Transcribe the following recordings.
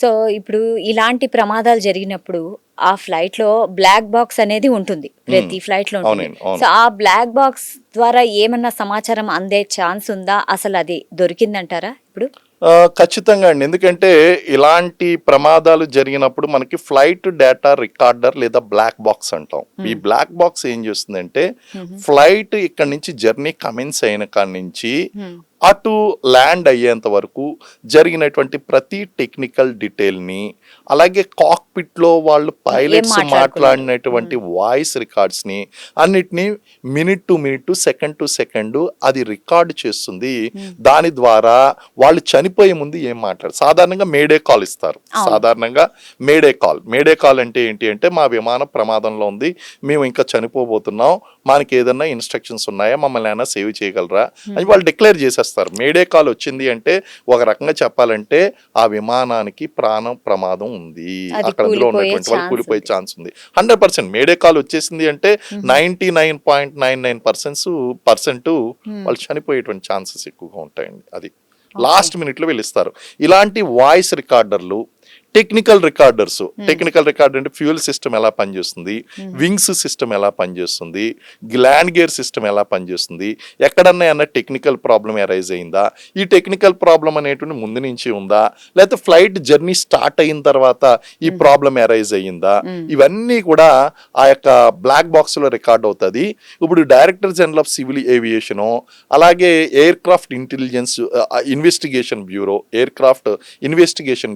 So ఇప్పుడు ఇలాంటి ప్రమాదాలు జరిగినప్పుడు ఆ ఫ్లైట్ లో బ్లాక్ బాక్స్ అనేది ఉంటుంది, ప్రతి ఫ్లైట్ లో ఉంటుంది. అవునండి, అవును. సో ఆ బ్లాక్ బాక్స్ ద్వారా ఏమన్నా సమాచారం అందే ఛాన్స్ ఉందా, అసలు అది దొరికిందంటారా ఇప్పుడు? ఖచ్చితంగా అండి. ఎందుకంటే ఇలాంటి ప్రమాదాలు జరిగినప్పుడు మనకి ఫ్లైట్ డేటా రికార్డర్ లేదా బ్లాక్ బాక్స్ అంటాం. ఈ బ్లాక్ బాక్స్ ఏం చేస్తుందంటే ఫ్లైట్ ఇక్కడ నుంచి జర్నీ కమెన్స్ అయిన కాడి నుంచి అటు ల్యాండ్ అయ్యేంత వరకు జరిగినటువంటి ప్రతి టెక్నికల్ డీటెయిల్ని, అలాగే కాక్పిట్లో వాళ్ళు పైలట్స్ మాట్లాడినటువంటి వాయిస్ రికార్డ్స్ని అన్నిటినీ minute to minute, second to second అది రికార్డ్ చేస్తుంది. దాని ద్వారా వాళ్ళు చనిపోయే ముందు ఏం మాట్లాడారు. సాధారణంగా మేడే కాల్ ఇస్తారు. సాధారణంగా మేడే కాల్ అంటే ఏంటి అంటే, మా విమానం ప్రమాదంలో ఉంది, మేము ఇంకా చనిపోబోతున్నాం, మనకి ఏదన్నా ఇన్స్ట్రక్షన్స్ ఉన్నాయా, మమ్మల్ని ఏమైనా సేవ్ చేయగలరా అని వాళ్ళు డిక్లేర్ చేసేస్తారు. మేడే కాల్ వచ్చింది అంటే ఒక రకంగా చెప్పాలంటే ఆ విమానానికి ప్రాణం ప్రమాదం ఉంది, అక్కడ అందులో ఉన్నటువంటి వాళ్ళు కూలిపోయే ఛాన్స్ ఉంది. 100% మేడే కాల్ వచ్చేసింది అంటే 99.99% వాళ్ళు చనిపోయేటువంటి ఛాన్సెస్ ఎక్కువగా ఉంటాయండి. అది లాస్ట్ మినిట్ లో వెళ్ళిస్తారు. ఇలాంటి వాయిస్ రికార్డర్లు, టెక్నికల్ రికార్డర్ అంటే ఫ్యూయల్ సిస్టమ్ ఎలా పనిచేస్తుంది, వింగ్స్ సిస్టమ్ ఎలా పనిచేస్తుంది, ల్యాండ్ గేర్ సిస్టమ్ ఎలా పనిచేస్తుంది, ఎక్కడన్నా ఏమన్నా టెక్నికల్ ప్రాబ్లం అరైజ్ అయిందా, ఈ టెక్నికల్ ప్రాబ్లం అనేటువంటి ముందు నుంచి ఉందా, లేకపోతే ఫ్లైట్ జర్నీ స్టార్ట్ అయిన తర్వాత ఈ ప్రాబ్లం అరైజ్ అయ్యిందా, ఇవన్నీ కూడా ఆ యొక్క బ్లాక్ బాక్స్ లో రికార్డ్ అవుతుంది. ఇప్పుడు director general of civil aviation, అలాగే aircraft intelligence investigation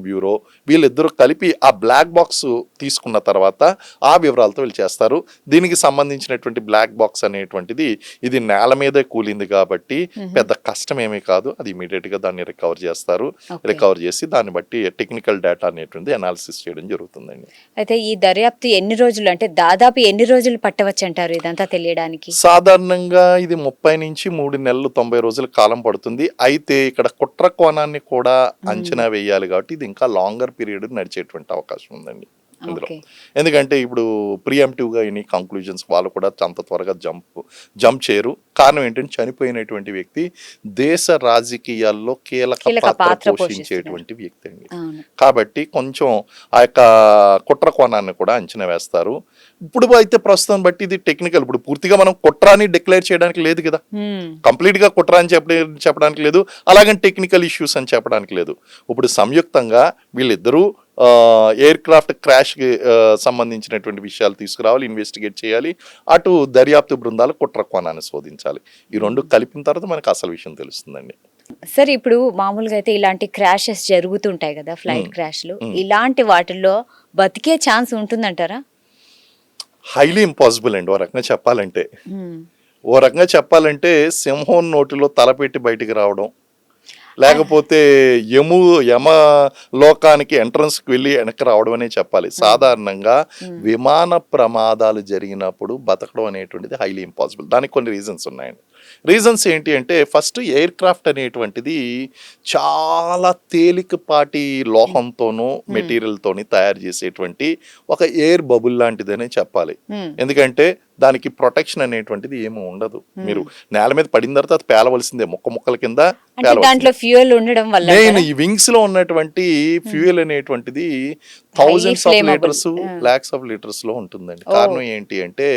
bureau వీళ్ళిద్దరూ కలిపి ఆ బ్లాక్ బాక్స్ తీసుకున్న తర్వాత ఆ వివరాలతో వీళ్ళు చేస్తారు. దీనికి సంబంధించినటువంటి బ్లాక్ బాక్స్ అనేటువంటిది ఇది నేల మీదే కూలింది కాబట్టి పెద్ద కష్టం ఏమీ కాదు. అది ఇమీడియట్ గా దాన్ని రికవర్ చేస్తారు. రికవర్ చేసి దాన్ని బట్టి టెక్నికల్ డేటా అనేటువంటి అనాలిసిస్ చేయడం జరుగుతుందండి. అయితే ఈ దర్యాప్తు ఎన్ని రోజులు, అంటే దాదాపు ఎన్ని రోజులు పట్టవచ్చు అంటారు ఇదంతా తెలియడానికి? సాధారణంగా ఇది 30 నుంచి 3 నెలలు 90 రోజుల కాలం పడుతుంది. అయితే ఇక్కడ కుట్ర కోణాన్ని కూడా అంచనా వేయాలి కాబట్టి ఇది ఇంకా లాంగర్ పీరియడ్ నడిచేటువంటి అవకాశం ఉందండి ఇందులో. ఎందుకంటే ఇప్పుడు ప్రియంప్టివ్ గా ఎనీ కంక్లూజన్స్ వాళ్ళు కూడా అంత త్వరగా జంప్ చేయరు. కారణం ఏంటంటే చనిపోయినటువంటి వ్యక్తి దేశ రాజకీయాల్లో కీలక పాత్ర పోషించేటువంటి వ్యక్తి అండి. కాబట్టి కొంచెం ఆ యొక్క కుట్ర కోణాన్ని కూడా అంచనా వేస్తారు. ఇప్పుడు అయితే ప్రస్తుతం బట్టి ఇది టెక్నికల్, ఇప్పుడు పూర్తిగా మనం కుట్ర అని డిక్లేర్ చేయడానికి లేదు కదా, కంప్లీట్ గా కుట్ర అని చెప్పడానికి లేదు, అలాగే టెక్నికల్ ఇష్యూస్ అని చెప్పడానికి లేదు. ఇప్పుడు సంయుక్తంగా వీళ్ళిద్దరూ ఎయిర్ క్రాఫ్ట్ క్రాష్ కి సంబంధించినటువంటి విషయాలు తీసుకురావాలి, ఇన్వెస్టిగేట్ చేయాలి, అటు దర్యాప్తు బృందాలు కుట్ర కోణాన్ని శోధించాలి. ఈ రెండు కలిపిన తర్వాత మనకు అసలు విషయం తెలుస్తుందండి. సరే, ఇప్పుడు మామూలుగా అయితే ఇలాంటి క్రాషెస్ జరుగుతుంటాయి కదా, ఫ్లైట్ క్రాష్లు, ఇలాంటి వాటిల్లో బతికే ఛాన్స్ ఉంటుందంటారా? హైలీ ఇంపాసిబుల్ అండి. ఓ రకంగా చెప్పాలంటే సింహం నోటిలో తలపెట్టి బయటికి రావడం, లేకపోతే యమ లోకానికి ఎంట్రన్స్కి వెళ్ళి వెనక్కి రావడం అనే చెప్పాలి. సాధారణంగా విమాన ప్రమాదాలు జరిగినప్పుడు బతకడం అనేటువంటిది హైలీ ఇంపాసిబుల్. దానికి కొన్ని రీజన్స్ ఉన్నాయండి. రీజన్స్ ఏంటి అంటే, ఫస్ట్ ఎయిర్ క్రాఫ్ట్ అనేటువంటిది చాలా తేలికపాటి లోహంతోనూ మెటీరియల్తోని తయారు చేసేటువంటి ఒక ఎయిర్ బబుల్ లాంటిదనే చెప్పాలి. ఎందుకంటే దానికి ప్రొటెక్షన్ అనేటువంటిది ఏమీ ఉండదు. మీరు నేల మీద పడిన తర్వాత అది పేలవలసిందే, ముక్కల కింద నేను ఈ వింగ్స్ లో ఉన్నటువంటి ఫ్యూయల్ అనేటువంటిది thousands of litres, lakhs of litres లో ఉంటుందండి. కారణం ఏంటి అంటే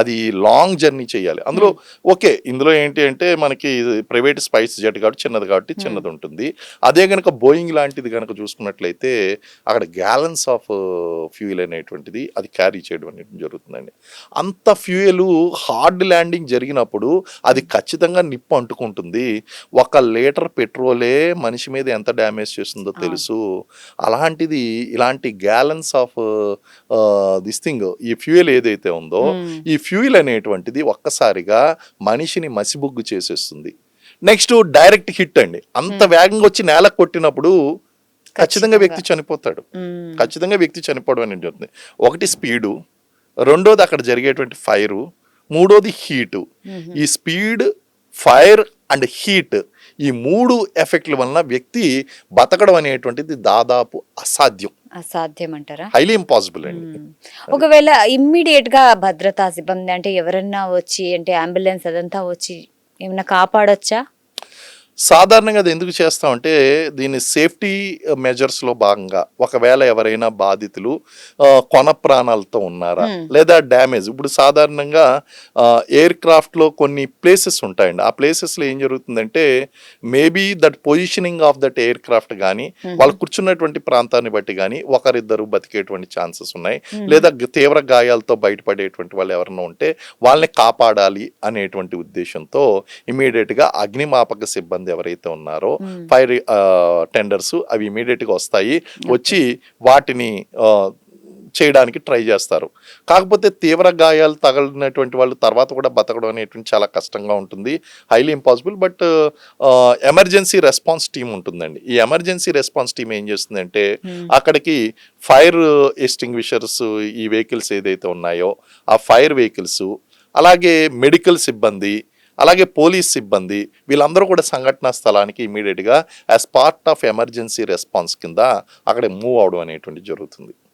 అది లాంగ్ జర్నీ చేయాలి. అందులో ఇందులో ఏంటి అంటే మనకి ప్రైవేట్ స్పైస్ జెట్ కాబట్టి చిన్నది ఉంటుంది. అదే గనక బోయింగ్ లాంటిది కనుక చూసుకున్నట్లయితే అక్కడ గ్యాలన్స్ ఆఫ్ ఫ్యూయల్ అనేటువంటిది అది క్యారీ చేయడం అనేది జరుగుతుందండి. అంత ఫ్యూయల్ హార్డ్ ల్యాండింగ్ జరిగినప్పుడు అది ఖచ్చితంగా నిప్పు అంటుకుంటుంది. 1 లీటర్ పెట్రోలే మనిషి మీద ఎంత డ్యామేజ్ చేస్తుందో తెలుసు. అలాంటిది ఇలాంటి గ్యాలన్స్ ఆఫ్ ఈ ఫ్యూయల్ ఏదైతే ఉందో, ఈ ఫ్యూయల్ అనేటువంటిది ఒక్కసారిగా మనిషిని మసిబుగ్గు చేసేస్తుంది. నెక్స్ట్ డైరెక్ట్ హిట్ అండి. అంత వేగంగా వచ్చి నేల కొట్టినప్పుడు ఖచ్చితంగా వ్యక్తి చనిపోవడం అనేది జరుగుతుంది. ఒకటి స్పీడు, రెండోది అక్కడ జరిగేటువంటి ఫైరు, మూడోది హీటు. ఈ స్పీడ్, ఫైర్ అండ్ హీట్, ఈ 3 ఎఫెక్ట్ల వలన వ్యక్తి బతకడం అనేటువంటిది దాదాపు అసాధ్యం అంటారా? హైలీ ఇంపాసిబుల్ అండి. ఒకవేళ ఇమ్మీడియట్ గా భద్రతా సిబ్బంది అంటే ఎవరన్నా వచ్చి, అంటే అంబులెన్స్ అదంతా వచ్చి ఏమన్నా కాపాడొచ్చా? సాధారణంగా అది ఎందుకు చేస్తామంటే దీని సేఫ్టీ మెజర్స్లో భాగంగా ఒకవేళ ఎవరైనా బాధితులు కొన ప్రాణాలతో ఉన్నారా లేదా డ్యామేజ్. ఇప్పుడు సాధారణంగా ఎయిర్ క్రాఫ్ట్లో కొన్ని ప్లేసెస్ ఉంటాయండి. ఆ ప్లేసెస్లో ఏం జరుగుతుందంటే maybe that positioning of that air craft కానీ వాళ్ళు కూర్చున్నటువంటి ప్రాంతాన్ని బట్టి కానీ ఒకరిద్దరు బతికేటువంటి ఛాన్సెస్ ఉన్నాయి. లేదా తీవ్ర గాయాలతో బయటపడేటువంటి వాళ్ళు ఎవరైనా ఉంటే వాళ్ళని కాపాడాలి అనేటువంటి ఉద్దేశంతో ఇమీడియట్గా అగ్నిమాపక సిబ్బంది ఎవరైతే ఉన్నారో ఫైర్ టెండర్స్ అవి ఇమీడియట్గా వస్తాయి, వచ్చి వాటిని చేయడానికి ట్రై చేస్తారు. కాకపోతే తీవ్ర గాయాలు తగిలినటువంటి వాళ్ళు తర్వాత కూడా బతకడం అనేటువంటి చాలా కష్టంగా ఉంటుంది, highly impossible. But emergency response team ఉంటుందండి. ఈ ఎమర్జెన్సీ రెస్పాన్స్ టీమ్ ఏం చేస్తుందంటే అక్కడికి ఫైర్ ఎస్టింగ్విషర్స్ ఈ వెహికల్స్ ఏదైతే ఉన్నాయో ఆ ఫైర్ వెహికల్స్, అలాగే మెడికల్ సిబ్బంది, అలాగే పోలీస్ సిబ్బంది వీళ్ళందరూ కూడా సంఘటనా స్థలానికి ఇమీడియట్గా as part of emergency response కింద అక్కడ మూవ్ అవడం అనేటువంటి జరుగుతుంది.